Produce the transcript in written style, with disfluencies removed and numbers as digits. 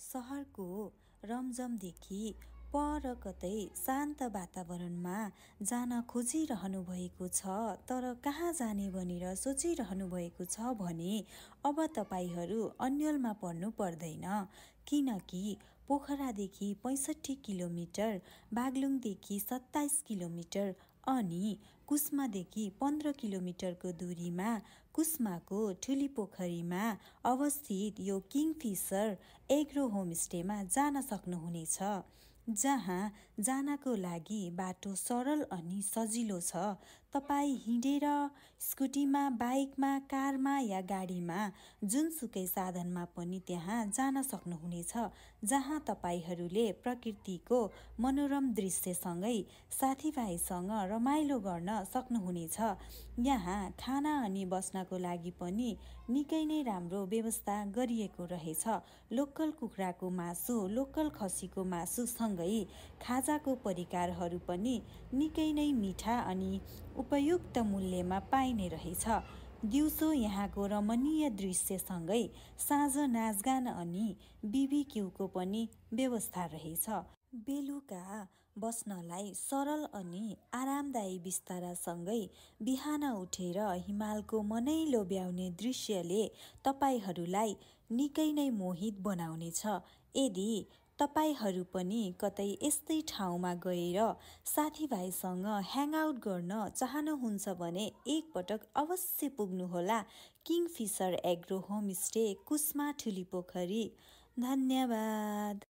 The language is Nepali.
सहरको रमझमदेखि पर कतै शान्त वातावरणमा जान खोजिरहनु भएको छ, तर कहाँ जाने भनेर सोचिरहनु भएको छ भने अब तपाईहरू अन्यलमा पर्नु पर्दैन, किनकि पोखरादेखि 65 किलोमिटर, बागलुङदेखि 27 किलोमिटर अनि कुस्मादेखि 15 किलोमिटरको दूरीमा कुस्माको ठुली पोखरीमा अवस्थित यो किङफिसर एग्रो होमस्टेमा जान सक्नुहुनेछ, जहाँ जानको लागि बाटो सरल अनि सजिलो छ। तपाईँ हिँडेर, स्कुटीमा, बाइकमा, कारमा या गाडीमा जुनसुकै साधनमा पनि त्यहाँ जान सक्नुहुनेछ, जहाँ तपाईहरूले प्रकृतिको मनोरम दृश्यसँगै साथीभाइसँग रमाइलो गर्न सक्नुहुनेछ। यहाँ खाना अनि बस्नको लागि पनि निकै नै राम्रो व्यवस्था गरिएको रहेछ। लोकल कुखुराको मासु, लोकल खसीको मासुसँगै खाजाको परिकारहरू पनि निकै नै मिठा अनि उपयुक्त मूल्यमा पाइने रहेछ। दिउँसो यहाँको रमणीय दृश्यसँगै साँझ नाचगान अनि बिबिक्यूको पनि व्यवस्था रहेछ। बेलुका बस्नलाई सरल अनि आरामदायी बिस्तारासँगै बिहान उठेर हिमालको मनै लोभ्याउने दृश्यले तपाईहरूलाई निकै नै मोहित बनाउनेछ। यदि तपाईहरू पनि कतै यस्तै ठाउँमा गएर साथीभाइसँग ह्याङआउट गर्न चाहनुहुन्छ भने एकपटक अवश्य पुग्नुहोला किङफिसर एग्रो होमस्टे, कुस्मा ठुली पोखरी। धन्यवाद।